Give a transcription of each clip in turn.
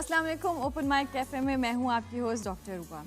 अस्सलाम वालेकुम। Open mic cafe में मैं हूं आपकी होस्ट डॉक्टर रूपा।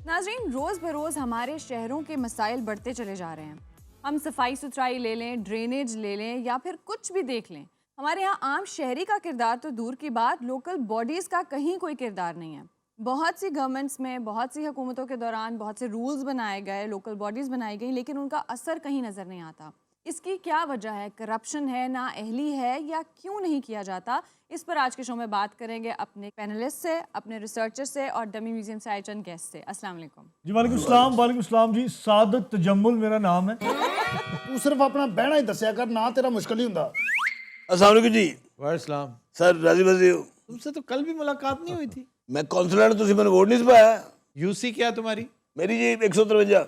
नाजरीन, रोज़ बरोज़ हमारे शहरों के मसाइल बढ़ते चले जा रहे हैं। हम सफाई सुथराई ले लें, ड्रेनेज ले लें या फिर कुछ भी देख लें, हमारे यहाँ आम शहरी का किरदार तो दूर की बात, लोकल बॉडीज़ का कहीं कोई किरदार नहीं है। बहुत सी गवर्नमेंट्स में, बहुत सी हुकूमतों के दौरान बहुत से रूल्स बनाए गए, लोकल बॉडीज़ बनाई गई, लेकिन उनका असर कहीं नज़र नहीं आता। इसकी क्या वजह है? करप्शन है, नाअहली है, या क्यों नहीं किया जाता? इस पर आज के शो में बात करेंगे अपने पैनलिस्ट से, अपने रिसर्चर से और डमी म्यूजियम से आए चंद गेस्ट से। अस्सलाम वालेकुम। जी वालेकुम सलाम जी। सादत तजम्मुल मेरा नाम है। तू सिर्फ अपना बहना ही दसिया कर, ना तेरा मुश्किल ही हुंदा। अस्सलाम वालेकुम जी। वालेकुम सर राजी बाजी हो? तुमसे तो कल भी मुलाकात नहीं हुई थी। मैं काउंसलर, तुसी मैंने वोट नहीं पाया। यूसी क्या तुम्हारी? मेरी जी 153।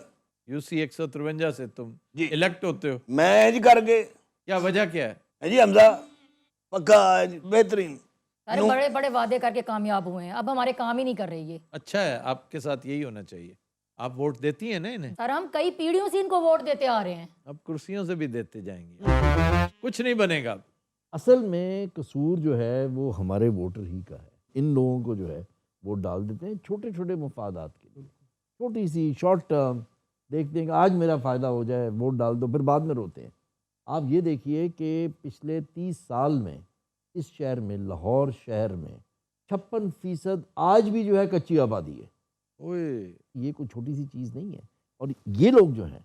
यूसी 153 से तुम जी इलेक्ट होते हो। मैं जी कर गए। क्या वजह क्या है? जी हमजा पक्का है जी, बेहतरीन। अरे बड़े बड़े वादे करके कामयाब हुए हैं, अब हमारे काम ही नहीं कर रही है। अच्छा है, आपके साथ यही होना चाहिए। आप वोट देती हैं ना इन्हें? सर हम कई पीढ़ियों से इनको वोट देते आ रहे हैं। अब कुर्सियों से भी देते जाएंगे, कुछ नहीं बनेगा। असल में कसूर जो है वो हमारे वोटर ही का है। इन लोगों को जो है वोट डाल देते हैं छोटे छोटे मफादात के लिए, छोटी सी शॉर्ट टर्म, देखते हैं कि आज मेरा फ़ायदा हो जाए, वोट डाल दो, फिर बाद में रोते हैं। आप ये देखिए कि पिछले 30 साल में इस शहर में, लाहौर शहर में 56% आज भी जो है कच्ची आबादी है। ओए, ये कोई छोटी सी चीज़ नहीं है। और ये लोग जो हैं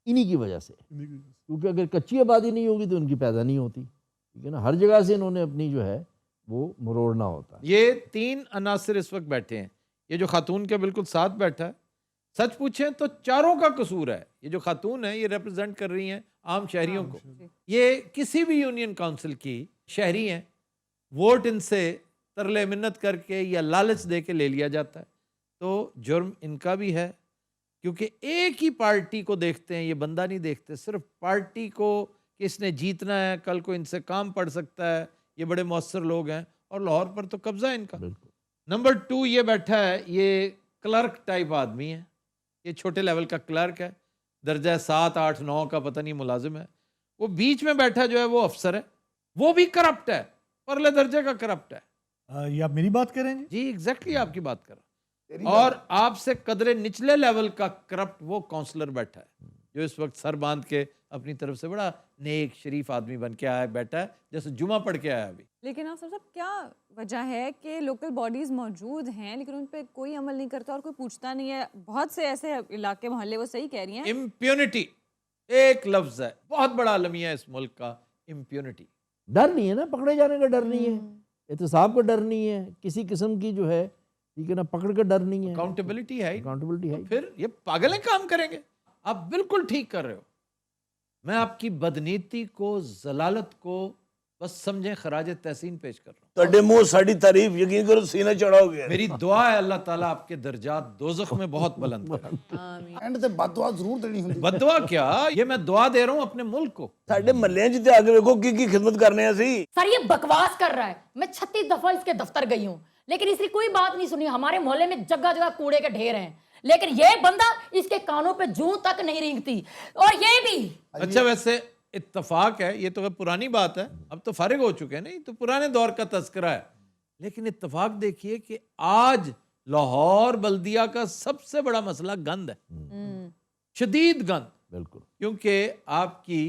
इन्हीं की वजह से, क्योंकि अगर कच्ची आबादी नहीं होगी तो उनकी पैदा नहीं होती, ठीक है ना। हर जगह से इन्होंने अपनी जो है वो मरोड़ना होता है। ये 3 अनासर इस वक्त बैठे हैं। ये जो खातून के बिल्कुल साथ बैठा है, सच पूछें तो चारों का कसूर है। ये जो खातून है ये रिप्रेजेंट कर रही हैं आम शहरियों को। ये किसी भी यूनियन काउंसिल की शहरी हैं, वोट इनसे तरले मिन्नत करके या लालच दे के ले लिया जाता है, तो जुर्म इनका भी है। क्योंकि एक ही पार्टी को देखते हैं, ये बंदा नहीं देखते, सिर्फ पार्टी को कि इसने जीतना है, कल को इनसे काम पड़ सकता है, ये बड़े मौसर लोग हैं और लाहौर पर तो कब्जा है इनका। नंबर 2 ये बैठा है, ये क्लर्क टाइप आदमी है। ये छोटे लेवल का क्लर्क है, दर्जा 7, 8, 9 का पता नहीं मुलाजिम है। वो बीच में बैठा जो है वो अफसर है, वो भी करप्ट है, परले दर्जे का करप्ट है। ये आप मेरी बात कर रहे हैं जी? जी एग्जैक्टली आपकी बात कर रहा। और आपसे कदरे निचले लेवल का करप्ट वो काउंसलर बैठा है, जो इस वक्त सर बांध के अपनी तरफ से बड़ा नेक शरीफ आदमी बन के आया, बैठा है जैसे जुमा पढ़ के आया अभी। लेकिन आप सब क्या वजह है कि लोकल बॉडीज़ मौजूद हैं लेकिन उन पर कोई अमल नहीं करता और कोई पूछता नहीं है? बहुत से ऐसे इलाके मोहल्ले, वो सही कह रही हैं। इम्प्यूनिटी एक लफ्ज है, बहुत बड़ा अलमिया है इस मुल्क का, इम्प्यूनिटी। डर नहीं है ना, पकड़े जाने का डर नहीं है, एहतसाब का डर नहीं है, किसी किस्म की जो है, ठीक है ना, पकड़ का डर नहीं है, अकाउंटेबिलिटी है। अकाउंटेबिलिटी है। तो फिर ये पागल काम करेंगे। आप बिल्कुल ठीक कर रहे हो। मैं आपकी बदनीति को, जलालत को बस समझें खराज तहसीन पेश कर रहा हूँ। तोड़े मुंह साड़ी तारीफ यकीन करो सीना चढ़ा हो गया। मेरी दुआ है अल्लाह ताला आपके दर्जात दोज़ख में बहुत बुलंद करे। एंड ते बददुआ जरूर देनी हुंदी। बददुआ क्या, ये मैं दुआ दे रहा हूँ अपने मुल्क को। साडे महल्ले च ते आगे देखो की खिदमत करने सी। सर ये बकवास कर रहा है। मैं 36 दफा इसके दफ्तर गई हूँ लेकिन इसकी कोई बात नहीं सुनी। हमारे मोहल्ले में जगह जगह कूड़े के ढेर हैं, लेकिन ये बंदा, इसके कानों पे जूं तक नहीं रेंगती। और ये भी अच्छा, वैसे इत्तफाक है, ये तो पुरानी बात है, अब तो फारिग हो चुके हैं, नहीं तो पुराने दौर का तस्करा है। लेकिन इत्तफाक देखिए कि आज लाहौर बल्दिया का सबसे बड़ा मसला गंद है, शदीद गंद। बिल्कुल, क्योंकि आपकी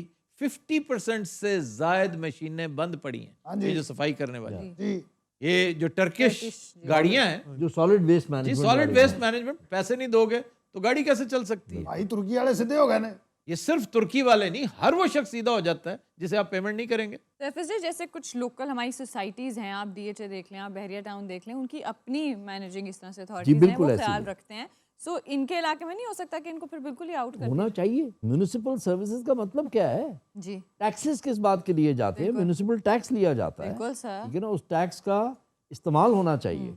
50% से जायद मशीनें बंद पड़ी हैं, ये जो सफाई करने वाली, जी ये जो टर्किश गाड़ियां हैं, जो सॉलिड वेस्ट जी मैनेजमेंट, सॉलिड वेस्ट मैनेजमेंट, पैसे नहीं दोगे तो गाड़ी कैसे चल सकती है? भाई तुर्की वाले सीधे हो गए ने। ये सिर्फ तुर्की वाले नहीं, हर वो शख्स सीधा हो जाता है जिसे आप पेमेंट नहीं करेंगे। तो एफएसजे जैसे कुछ लोकल हमारी सोसाइटीज़ हैं, आप डीएचए देख लें, आप बहरिया टाउन देख लें, उनकी अपनी मैनेजिंग इस तरह से अथॉरिटीज़ हैं, बिल्कुल वो ऐसी ख्याल है। रखते हैं। सो इनके इलाके में नहीं हो सकता कि इनको फिर बिल्कुल ही आउट कर होना चाहिए। म्यूनिसिपल सर्विसेज का मतलब क्या है? दें? जी टैक्सेस किस बात के लिए जाते हैं? म्यूनिसिपल टैक्स लिया जाता है, बिल्कुल सर। ठीक है ना। उस टैक्स का इस्तेमाल होना चाहिए।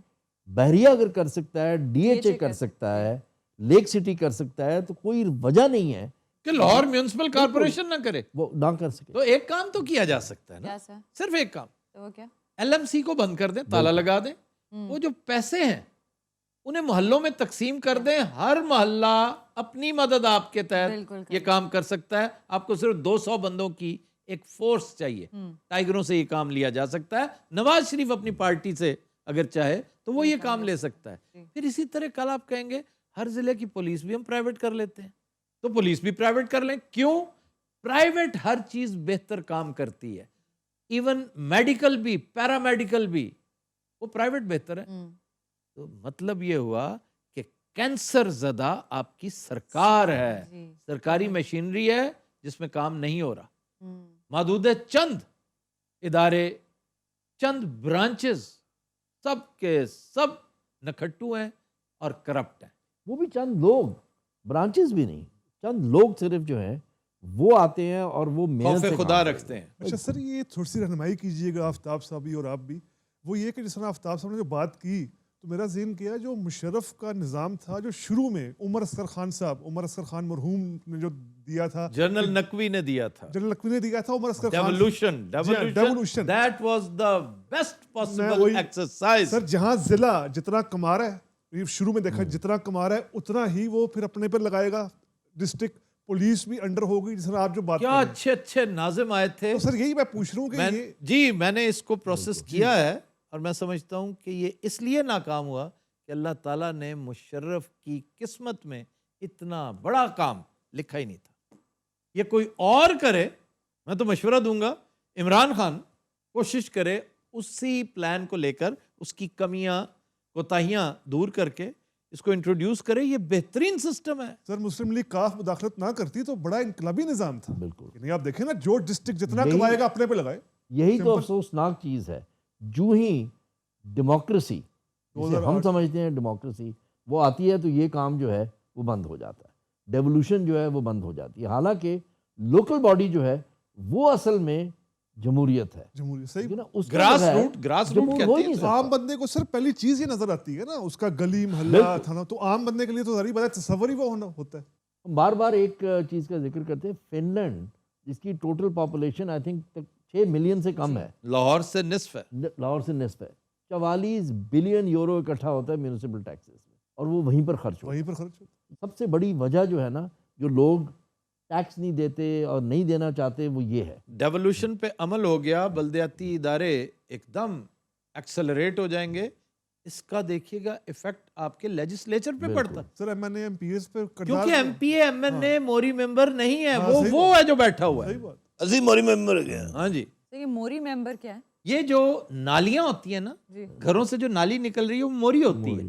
बहरिया अगर कर सकता है, डीएचए कर सकता है, लेक सिटी कर सकता है, तो कोई वजह नहीं है कि लाहौर म्यूनिसिपल कॉर्पोरेशन ना करे। वो ना कर सके। तो एक काम तो किया जा सकता है ना, क्या सर? सिर्फ एक काम, तो वो क्या? एलएमसी को बंद कर दें, ताला लगा दें, वो जो पैसे हैं उन्हें मोहल्लों में तकसीम कर दें। हर मोहल्ला अपनी मदद आपके बिल्कुल तहत ये काम कर सकता है। आपको सिर्फ 200 बंदों की एक फोर्स चाहिए, टाइगरों से ये काम लिया जा सकता है। नवाज शरीफ अपनी पार्टी से अगर चाहे تو وہ یہ کام لے سکتا ہے. پھر اسی طرح کل آپ کہیں گے ہر ضلع کی پولیس بھی ہم پرائیویٹ کر لیتے ہیں, تو پولیس بھی پرائیویٹ کر لیں. کیوں؟ پرائیویٹ ہر چیز بہتر کام کرتی ہے, ایون میڈیکل بھی, پیرامیڈیکل بھی, وہ پرائیویٹ بہتر ہے. تو مطلب یہ ہوا کہ کینسر زدہ آپ کی سرکار ہے, سرکاری مشینری ہے جس میں کام نہیں ہو رہا. محدود ہے چند ادارے, چند برانچز, سب کے سب نکھٹو ہیں اور کرپٹ ہیں. وہ بھی چند لوگ, برانچز بھی نہیں, چند لوگ صرف جو ہیں وہ آتے ہیں اور وہ محنت سے خوف خدا رکھتے ہیں. اچھا سر, یہ تھوڑی سی رہنمائی کیجیے گا آفتاب صاحب بھی اور آپ بھی. وہ یہ کہ جس طرح آفتاب صاحب نے جو بات کی تو میرا ذہن کیا جو مشرف کا نظام تھا, جو شروع میں عمر اصغر خان صاحب, عمر اصغر خان مرحوم نے جو دیا تھا, جنرل نقوی نے دیا تھا, جنرل نقوی نے دیا تھا, Umar Asghar Khan devolution, that was the best possible exercise. Sir جہاں ضلع جتنا کما رہا ہے, شروع میں دیکھا جتنا کما رہا ہے اتنا ہی وہ پھر اپنے پر لگائے گا. ڈسٹرکٹ پولیس بھی انڈر ہوگی, جس طرح آپ جو بات کیا اچھے اچھے ناظم آئے تھے. تو سر یہی میں پوچھ رہا ہوں کہ یہ جی میں نے اس کو پروسیس کیا ہے, اور میں سمجھتا ہوں کہ یہ اس لیے ناکام ہوا کہ اللہ تعالیٰ نے مشرف کی قسمت میں اتنا بڑا کام لکھا ہی نہیں تھا. یہ کوئی اور کرے, میں تو مشورہ دوں گا عمران خان کوشش کرے اسی پلان کو لے کر, اس کی کمیاں کوتاہیاں دور کر کے اس کو انٹروڈیوس کرے. یہ بہترین سسٹم ہے. سر مسلم لیگ کاف مداخلت نہ کرتی تو بڑا انقلابی نظام تھا. بالکل نہیں آپ دیکھیں نا, جو ڈسٹرکٹ جتنا کمائے گا اپنے پہ لگائے. یہی تو افسوسناک چیز ہے. جو ہی ڈیموکریسی جسے ہم سمجھتے ہیں ڈیموکریسی وہ آتی ہے تو یہ کام جو ہے وہ بند ہو جاتا ہے, ڈیولوشن جو ہے وہ بند ہو جاتی ہے. حالانکہ لوکل باڈی جو ہے وہ اصل میں جمہوریت ہے. جمہوریت صحیح نا, گراس روٹ کہتے ہیں. عام بندے کو صرف پہلی چیز یہ نظر آتی ہے نا, اس کا گلی محلہ تھانا, تو عام بندے کے لیے تو ظاہر بات ہے تصور ہی وہ ہوتا ہے. ہم بار بار ایک چیز کا ذکر کرتے ہیں, فن لینڈ جس کی total population I think 6 million سے کم ہے, لاہور سے نصف ہے, لاہور سے نصف ہے. 44 بلین یورو اکٹھا ہوتا ہے میونسپل ٹیکسز میں, اور وہ وہیں پر خرچ ہوتا ہے. سب سے بڑی وجہ جو ہے نا, جو لوگ ٹیکس نہیں دیتے اور نہیں دینا چاہتے, وہ یہ ہے. ڈیولوشن پہ عمل ہو گیا, بلدیاتی ادارے ایک دم ایکسلریٹ ہو جائیں گے. اس کا دیکھیے گا ایفیکٹ آپ کے لیجسلیچر پہ پڑتا. Sir M N A M P S پہ, کیونکہ M P A M N A موری ممبر نہیں ہے, وہ ہے جو بیٹھا ہوا ہے. عظیم موری ممبر گیا. ہاں جی, یہ موری ممبر کیا ہے؟ یہ جو نالیاں ہوتی ہیں نا, گھروں سے جو نالی نکل رہی ہے وہ موری ہوتی ہے,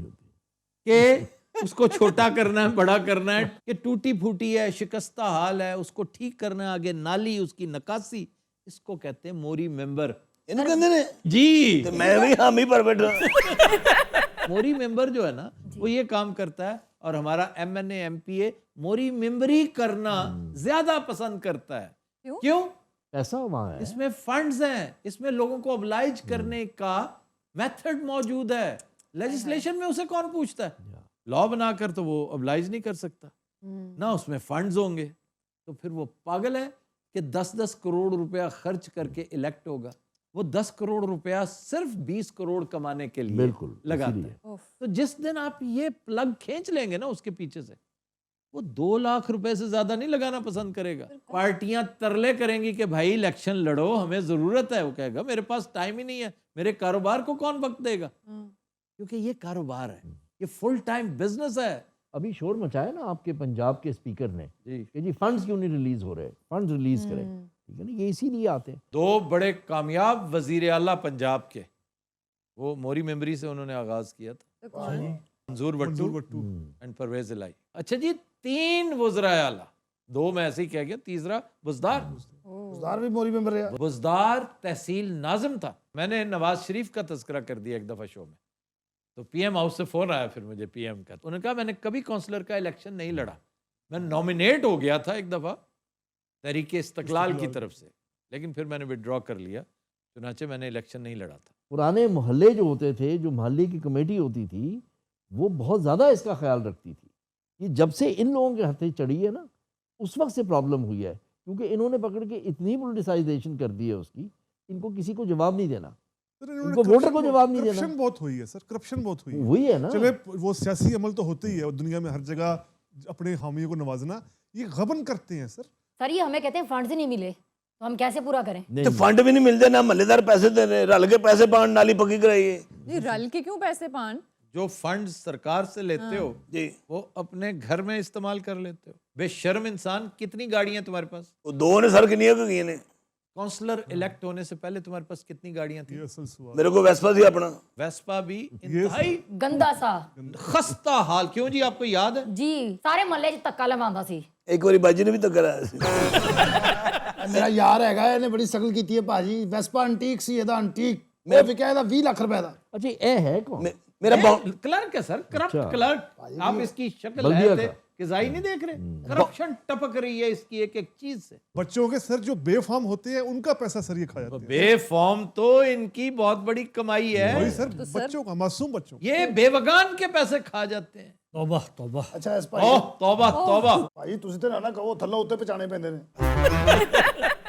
کہ اس کو چھوٹا کرنا ہے, بڑا کرنا ہے, کہ ٹوٹی پھوٹی ہے, شکستہ حال ہے, اس کو ٹھیک کرنا ہے, آگے نالی, اس کی نکاسی, اس کو کہتے ہیں موری ممبر. انہوں کہتے ہیں جی, میں بھی حامی پر بیٹھا. موری ممبر جو ہے نا وہ یہ کام کرتا ہے, اور ہمارا M N A M P A موری ممبری کرنا زیادہ پسند کرتا ہے. کیوں؟ پیسہ وہاں ہے, اس میں فنڈز ہیں, اس میں لوگوں کو oblige کرنے کا میتھڈ موجود ہے. لیجسلیشن میں اسے کون پوچھتا ہے؟ لا بنا کر تو وہ oblige نہیں کر سکتا, نہ اس میں فنڈز ہوں گے. تو پھر وہ پاگل ہے کہ 10-10 کروڑ روپیہ خرچ کر کے الیکٹ ہوگا. وہ 10 کروڑ روپیہ صرف 20 کروڑ کمانے کے لیے لگاتا ہے. تو جس دن آپ یہ پلگ کھینچ لیں گے نا اس کے پیچھے سے, وہ 2 لاکھ روپے سے زیادہ نہیں لگانا پسند کرے گا. پارٹیاں ترلے کریں گی کہ بھائی الیکشن لڑو, ہمیں ضرورت ہے. وہ کہے گا میرے پاس ٹائم ہی نہیں ہے, میرے کاروبار کو کون وقت دے گا, کیونکہ یہ کاروبار ہے, یہ فل ٹائم بزنس ہے. ابھی شور مچایا نا آپ کے پنجاب کے اسپیکر نے کہ جی فنڈز کیوں نہیں ریلیز ہو رہے, فنڈز ریلیز کریں. ٹھیک ہے نا, یہ اسی لیے آتے ہیں. 2 بڑے کامیاب وزیر اعلیٰ پنجاب کے, وہ موری ممبری سے انہوں نے آغاز کیا تھا, منظور وٹو اینڈ پرویز الہی. اچھا جی, 3 وزراء اعلیٰ, 2 میں ایسے ہی کہہ گیا, تیسرا بزدار. بزدار بھی موری ممبر ہے. بزدار تحصیل ناظم تھا. میں نے نواز شریف کا تذکرہ کر دیا ایک دفعہ شو میں, تو پی ایم ہاؤس سے فون آیا پھر مجھے پی ایم کا. انہوں نے کہا میں نے کبھی کونسلر کا الیکشن نہیں لڑا, میں نامینیٹ ہو گیا تھا ایک دفعہ تحریک استقلال کی طرف سے, لیکن پھر میں نے وڈرا کر لیا, چنانچہ میں نے الیکشن نہیں لڑا تھا. پرانے محلے جو ہوتے تھے, جو محلے کی کمیٹی ہوتی تھی, وہ بہت زیادہ اس کا خیال رکھتی تھی. یہ جب سے ان لوگوں کے ہاتھیں چڑھی ہے نا, اس وقت سے پرابلم ہوئی ہے, کیونکہ انہوں نے پکڑ کے اتنی پولیٹیسائزیشن کر دی ہے اس کی, ان کو کسی کو جواب نہیں دینا, ان کو ووٹر کو جواب نہیں دینا. کرپشن بہت ہوئی ہے سر, کرپشن بہت ہوئی ہے. وہی ہے نا, چلے وہ سیاسی عمل تو ہوتے ہی ہے دنیا میں, ہر جگہ اپنے حامیوں کو نوازنا, یہ غبن کرتے ہیں سر. سر یہ ہمیں کہتے ہیں فنڈز ہی نہیں ملے, तो हम कैसे पूरा करें? ਤੇ ਫੰਡ ਵੀ ਨਹੀਂ ਮਿਲਦੇ ਨਾ ਮਹੱਲੇਦਾਰ ਪੈਸੇ ਦੇ ਰਹੇ ਰਲ ਕੇ ਪੈਸੇ ਪਾਣ ਨਾਲੀ ਪੱਕੀ ਕਰਾਈਏ जी रल के क्यों पैसे पान? जो फंड सरकार से लेते हो ਜੀ वो अपने घर में इस्तेमाल कर लेते हो। बेशर्म इंसान, कितनी गाड़ियां तुम्हारे पास? ਉਹ ਦੋ ਨੇ ਸਰ ਕਿੰਨੀਆਂ ਕੁ ਗਈਆਂ ਨੇ काउंसलर इलेक्ट होने से पहले तुम्हारे पास कितनी गाड़ियां थी? ये असल सवाल ਮੇਰੇ ਕੋਲ ਵੈਸਪਾ ਸੀ ਆਪਣਾ वेस्पा भी इंतहाई गंदा सा खस्ता हाल। क्यों जी, आपको याद है? जी, सारे मोहल्ले च धक्का लवांदा सी। ਇੱਕ ਵਾਰੀ ਬਾਜੀ ਨੇ ਵੀ ਤਾਂ ਕਰਾਇਆ ਸੀ ਮੇਰਾ ਯਾਰ ਹੈਗਾ ਇਹਨੇ ਬੜੀ ਸਟਰਗਲ ਕੀਤੀ ਹੈ ਭਾਜੀ ਵੈਸਪਾ ਅੰਟੀਕ ਸੀ ਇਹਦਾ ਅੰਟੀਕ ਮੈਂ ਵੀ ਕਿਹਾ ਇਹਦਾ 20 ਲੱਖ ਰੁਪਏ ਦਾ अच्छा ये है कौन? ਮੇਰਾ क्लर्क है सर, करप्ट क्लर्क। आप इसकी शक्ल बल्दिया है का। किजाई नहीं देख रहे? करप्शन टपक रही है इसकी एक एक चीज से। बच्चों के सर जो बेफाम होते हैं उनका पैसा सर ये खा जाते हैं बेफॉर्म तो इनकी बहुत बड़ी कमाई है। वही सर बच्चों का मासूम बच्चों का। ये बेवगान के पैसे खा जाते हैं। तौबा तौबा ਅੱਛਾ ਇਸ ਭਾਈ ओह तौबा तौबा। ਭਾਈ ਤੁਸੀਂ ਤੇ ਨਾ ਕਹੋ ਥੱਲੇ ਉੱਤੇ ਪਛਾਣੇ ਪੈਂਦੇ ਨੇ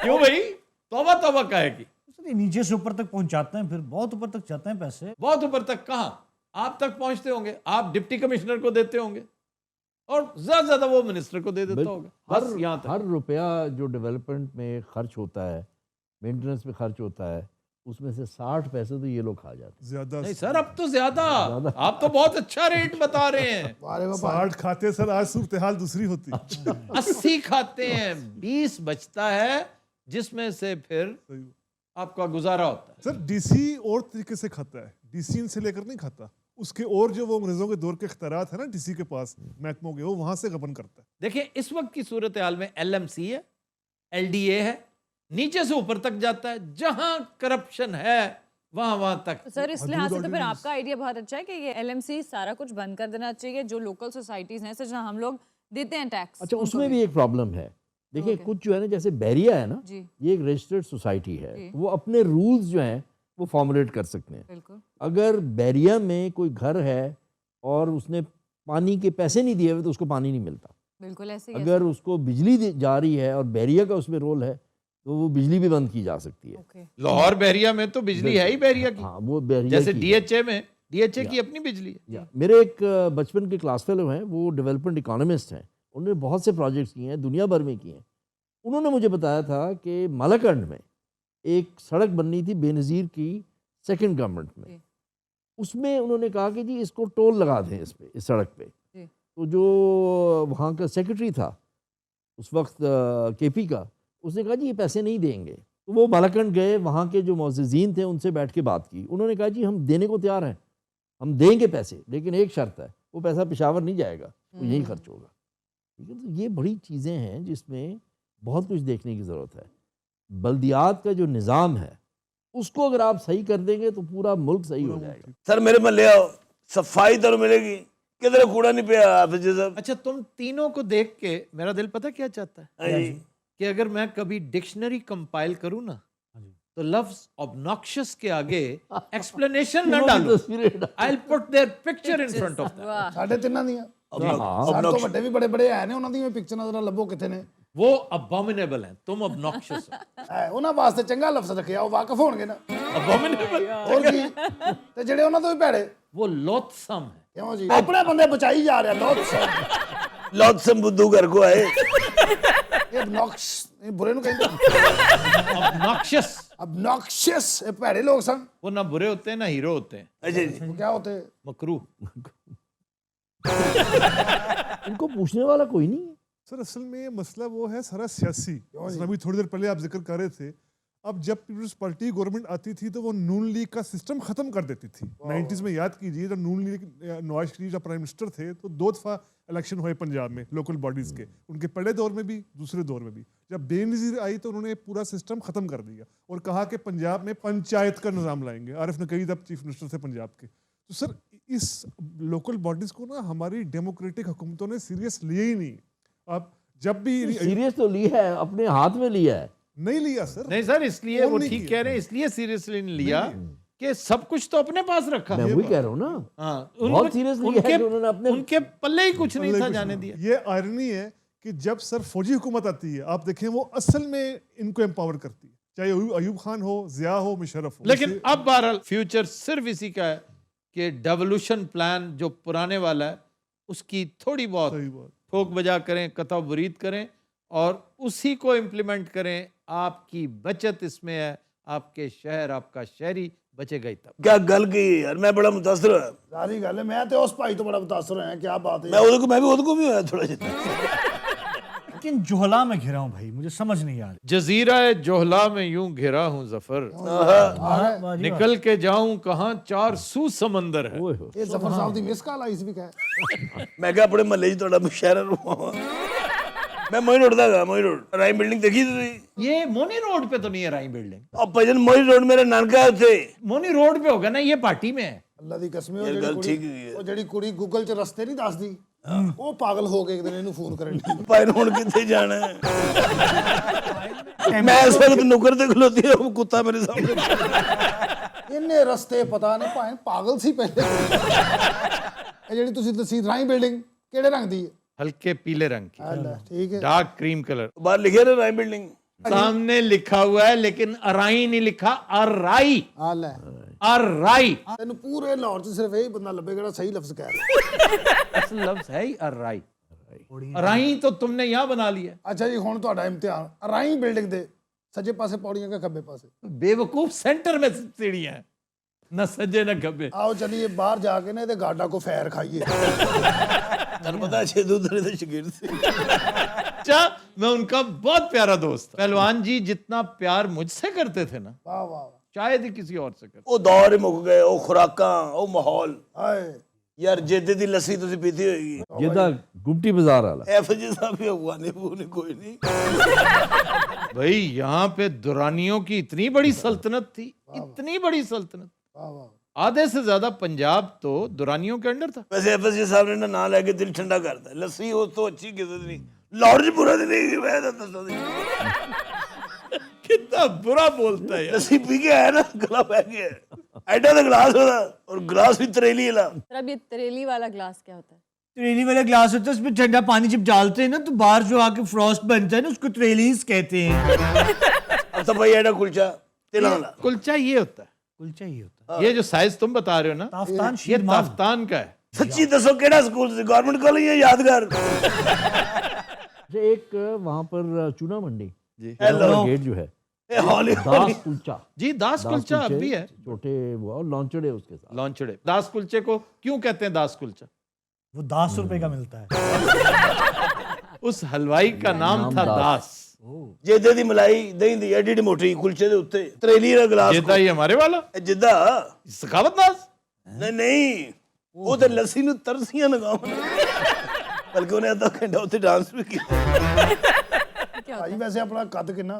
क्यों भाई? तौबा तौबा काहे की? सर, ये नीचे से ऊपर तक पहुंचाते हैं, फिर बहुत ऊपर तक जाते हैं पैसे। बहुत ऊपर तक कहाँ? आप तक पहुंचते होंगे, आप डिप्टी कमिश्नर को देते होंगे और ज्यादा ज्यादा वो मिनिस्टर को दे देता होगा। हर बस यहाँ तक। हर रुपया जो डेवलपमेंट में खर्च होता है, मेंटेनेंस में खर्च होता है, उसमें से 60 पैसे तो ये लोग खा जाते हैं। ज्यादा नहीं सर, अब तो ज्यादा। आप तो बहुत अच्छा रेट बता रहे हैं। ਵਾਰੇ ਬਾਬਾ 60 खाते सर आज सूरत हाल दूसरी होती 80 खाते हैं, 20 बचता है जिसमें से फिर आपका गुजारा होता है। सर डीसी और तरीके से खाता है, डीसी इनसे लेकर नहीं खाता, उसके और जो वो अंग्रेजों के दौर के इख्तियारात है ना डीसी के पास महकमों के, वो वहां से गबन करता है। देखिए इस वक्त की सूरत हाल में एलएमसी है, एलडीए है, नीचे से ऊपर तक जाता है। जहां करप्शन है वहां तक। तो सर इस हदूद लिहाज से तो फिर ordinance। आपका आइडिया बहुत अच्छा है कि ये एलएमसी सारा कुछ बंद कर देना चाहिए। जो लोकल सोसाइटीज हैं, जहाँ हम लोग देते हैं टैक्स। अच्छा उसमें भी एक प्रॉब्लम है। देखिए कुछ जो है ना, जैसे बैरिया है ना, जी ये एक रजिस्टर्ड सोसाइटी है, जी। वो अपने रूल्स जो हैं वो फॉर्मुलेट कर सकते हैं। बिल्कुल। अगर बैरिया में कोई घर है और उसने पानी के पैसे नहीं दिए हुए तो उसको पानी नहीं मिलता। बिल्कुल ऐसे ही अगर उसको बिजली जा रही है और बैरिया का उसमें रोल है तो वो बिजली भी बंद की जा सकती है। ओके। लाहौर बहरिया में तो बिजली है ही बहरिया की। हाँ वो बैरिया जैसे की है। डीएचए में, डीएचए की अपनी बिजली है। या, मेरे एक बचपन के क्लास फेलो हैं, वो डेवलपमेंट इकोनॉमिस्ट हैं, उन्होंने बहुत से प्रोजेक्ट्स किए हैं, दुनिया भर में किए हैं। उन्होंने मुझे बताया था कि मालाकंड में एक सड़क बननी थी बेनज़ीर की सेकंड गवर्नमेंट में। जी। उसमें उन्होंने कहा कि जी इसको टोल लगा दें इस पे, इस सड़क पे। जी। तो जो वहाँ का सेक्रेटरी था उस वक्त केपी का, उसने कहा जी ये पैसे नहीं देंगे। तो वो मालाकंड गए, वहाँ के जो मुअज़्ज़िज़ीन थे उनसे बैठ के बात की। उन्होंने कहा जी हम देने को तैयार हैं, हम देंगे पैसे, लेकिन एक शर्त है, वो पैसा पेशावर नहीं जाएगा, वो यहीं खर्च होगा। ठीक है, तो ये बड़ी चीज़ें हैं जिसमें बहुत कुछ देखने की ज़रूरत है। बल्दियात का जो निज़ाम है उसको अगर आप सही कर देंगे तो पूरा मुल्क सही हो जाएगा। सर मेरे महल्ले आओ, सफाई तो मिलेगी, किधर कूड़ा नहीं पिया हाफिज जी साहब। अच्छा तुम तीनों को देख के मेरा दिल पता क्या चाहता है हाँ जी। कि अगर मैं कभी डिक्शनरी कंपाइल करूं ना तो लफ्ज ऑब्नॉक्शियस के आगे एक्सप्लेनेशन ना डालूं। I'll put their picture in front of them। वाह। ਸਾਡੇ ਤਿੰਨਾਂ ਦੀਆਂ हाँ ਸਾਡੇ ਤੋਂ ਵੱਡੇ ਵੀ ਬੜੇ ਬੜੇ ਹੈ ਨੇ, ਉਹਨਾਂ ਦੀਆਂ ਵੀ ਪਿਕਚਰਾਂ ਜ਼ਰਾ ਲੱਭੋ ਕਿੱਥੇ ਨੇ। वो abominable हैं, तुम obnoxious हो। ਹੈ, ਉਹਨਾਂ ਵਾਸਤੇ ਚੰਗਾ ਲਫ਼ਜ਼ ਰੱਖਿਆ, ਉਹ ਵਾਕਿਫ ਹੋਣਗੇ ਨਾ। Abominable, ਹੋਰ ਕੀ ਤੇ ਜਿਹੜੇ ਉਹਨਾਂ ਤੋਂ ਵੀ ਭੈੜੇ वो loathsome है। ਕਿਉਂ ਜੀ? ਆਪਣੇ ਬੰਦੇ ਬਚਾਈ ਜਾ ਰਿਹਾ ਲੋਕ ਸਭ लौत से बुद्धू घर को आए। ਇਹ ਨੌਕਸ਼ ਇਹ ਬੁਰੇ ਨੂੰ ਕਹਿੰਦੇ Obnoxious, ਅਬਨੌਕਸ਼ੀਅਸ ਇਹ ਭੈੜੇ ਲੋਕ ਸਨ। वो ना बुरे होते हैं ना हीरो होते हैं, अच्छा जी। वो क्या होते? मकरूह। इनको पूछने वाला कोई नहीं है। सर असल में मसला वो है सारा सियासी। अभी थोड़ी देर पहले आप जिक्र कर रहे थे, अब जब पीपल्स पार्टी गवर्नमेंट आती थी तो वो नून लीग का सिस्टम खत्म कर देती थी। 90s में याद कीजिए जब नून लीग नवाज शरीफ जब प्राइम मिनिस्टर थे तो 2 दफा इलेक्शन हुए पंजाब में लोकल बॉडीज के, उनके पहले दौर में भी दूसरे दौर में भी। जब बेनज़ीर आई तो उन्होंने पूरा सिस्टम खत्म कर दिया और कहा कि पंजाब में पंचायत का निज़ाम लाएंगे। आरिफ नकीवी तब चीफ मिनिस्टर थे पंजाब के। तो सर इस लोकल बॉडीज को ना हमारी डेमोक्रेटिक हुकूमतों ने सीरियस लिया ही नहीं। आप जब भी सीरियस तो लिया है, अपने हाथ में लिया है। नहीं लिया सर। नहीं सर, इसलिए कौन वो नहीं ठीक किया? कह रहे हैं, इसलिए सीरियसली नहीं लिया कि सब कुछ तो अपने पास रखा। मैं वही कह रहा हूँ ना, हाँ, बहुत सीरियसली है कि उन्होंने अपने उनके पल्ले ही कुछ नहीं था जाने दिया। ये आयरनी है कि जब सर फौजी हुकूमत आती है, आप देखें वो असल में इनको एम्पावर करती है, चाहे अयूब खान हो, जिया हो, मुशर्रफ हो। लेकिन अब बहरहाल फ्यूचर सिर्फ इसी का है कि डेवोल्यूशन प्लान जो पुराने वाला है उसकी थोड़ी बहुत सही बात। ठोक बजा करें, कतव बुरीद करें और उसी को इम्प्लीमेंट करें آپ کی بچت اس میں ہے, آپ کے شہر, آپ کا شہری بچے گا ہی تب. کیا گل کی یار, میں بڑا متاثر ہوا. ساری گل ہے, میں تو اس بھائی تو بڑا متاثر ہوا, کیا بات ہے. میں بھی ہوا تھوڑا جتنا. لیکن جوہلا میں گھرا ہوں بھائی, مجھے سمجھ نہیں آ رہی. جزیرہ جوہلا میں یوں گھرا ہوں ظفر, نکل کے جاؤں کہاں, 4 سو سمندر ہے. یہ ظفر صاحب دی مس کال آئی سی بھی کہ میں کہا اپنے محلے تھوڑا مشاعرہ رہا. میں موئی روڈ دا موئی روڈ رائم بلڈنگ دیکھی تھی. یہ مونی روڈ پہ تو نہیں ہے رائم بلڈنگ, اور بھجن موئی روڈ میرا نانکا تھے. مونی روڈ پہ ہوگا نا, یہ پارٹی میں ہے. اللہ دی قسم, گل ٹھیک ہے. وہ جڑی کڑی گوگل چ رستے نہیں دس دی, وہ پاگل ہو کے ایک دن اینو فون کرن دی. پائن ہون کتے جانا ہے. میں اس وقت نکر تے کھلوتی ہے, وہ کتا میرے سامنے. انہیں رستے پتہ نہیں پائن پاگل سی پہلے. یہ جڑی تسی دسی رائم بلڈنگ کیڑے رنگ دی ہے؟ ہلکے پیلے رنگ کی, اللہ ٹھیک ہے. ڈارک کریم کلر. باہر لکھے نا رائم بلڈنگ, سامنے لکھا ہوا ہے لیکن ارائی نہیں لکھا, ارائی. اللہ ارائی تینوں پورے لاہور چ صرف یہی بندہ لبے گا صحیح لفظ کہہ رہا. اصل لفظ ہے ہی ارائی. ارائی تو تم نے یہاں بنا لیا. اچھا جی, ہن تہاڈا امتحان. رائم بلڈنگ دے سجے پاسے پوڑیاں کے کھبے پاسے. بے وقوف سینٹر میں سیڑھیاں ہیں, نہ سجے نہ کھبے. آؤ چلیے باہر جا کے نا تے گاڈا کو فیر کھائیے. تن پتا چھ دوسرے دے شگیر سے. اچھا, میں ان کا بہت پیارا دوست. پہلوان جی جتنا پیار مجھ سے کرتے تھے نا, واہ واہ شاید ہی کسی اور سے کرتے. وہ دور مک گئے, وہ خوراکاں, وہ ماحول. ہائے یار جیدے دی لسی تسی پیتی ہوئے گی. جدہ گمٹی بازار والا. ایف جی صاحب بھی افغانی پونے کوئی نہیں. بھائی یہاں پہ دورانیوں کی اتنی بڑی سلطنت تھی, اتنی بڑی سلطنت. واہ واہ. آدھے سے زیادہ پنجاب تو دورانیوں کے انڈر تھا. ویسے ایف جی صاحب نے نام لے کے دل ٹھنڈا کرتا ہے. لسی ہو تو اچھی کسی نہیں, لاہور جی پورا دن ہی کتنا برا بولتا ہے. لسی پی کے آیا نا, گلا بہ گیا. ایڈا تو گلاس ہوتا, اور گلاس بھی تریلی والا. سر اب یہ تریلی والا گلاس کیا ہوتا ہے؟ تریلی والا گلاس ہوتا ہے, اس میں ٹھنڈا پانی جب ڈالتے ہیں نا تو باہر جو آ کے فروسٹ بنتا ہے نا, اس کو تریلیز کہتے ہیں. اب تو بھائی ایڈا کلچا تلا والا. کلچا یہ ہوتا ہے, کلچا ہی ہوتا ہے. یہ جو سائز تم بتا رہے ہو نا, تافتان یہ شیرمان. تافتان کا ہے. سچی دسو کیڑا سکول سے, گورنمنٹ کالج یا یادگار؟ ایک وہاں پر چونا منڈی ہیلو گیٹ جو ہے, ہولی داس کلچا. جی داس کلچا اب بھی ہے, چھوٹے وہ اور لانچڑے اس کے ساتھ. لانچڑے. داس کلچے کو کیوں کہتے ہیں داس کلچا؟ وہ 10 روپے کا ملتا ہے. اس حلوائی کا نام تھا داس. جیدے دی ملائی دہی دی ایڈی ایڈی موٹی کلچے دے اوتے تریلی دا گلاس. جدہ یہ ہمارے والا جدہ سخاوت داس نہیں, وہ تے لسی نو ترسیاں لگاون, بلکہ انہیں آدھا گھنٹہ اوتے ڈانس بھی کیا. بھائی ویسے اپنا قد کنا؟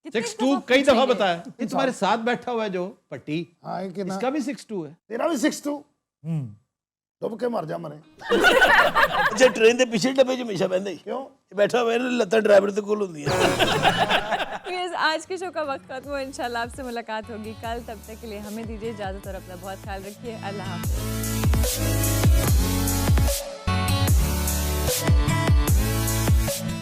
6'2" کئی دفعہ بتایا. یہ تمہارے ساتھ بیٹھا ہوا ہے جو پٹی, ہاں کنا؟ اس کا بھی 6'2" ہے. تیرا بھی 6'2"؟ ڈب کے مر جا مرے. اچھا ٹرین دے پیچھے ڈبے جو ہمیشہ بہندا ہی کیوں؟ بیٹھا ہوا ہے نا, لتاں ڈرائیور تے کول ہوندی ہیں. آج کے شو کا وقت ختم ہو, انشاءاللہ آپ سے ملاقات ہوگی کل. تب تک کے لیے ہمیں دیجیے اجازت اور اپنا بہت خیال رکھیے. اللہ حافظ.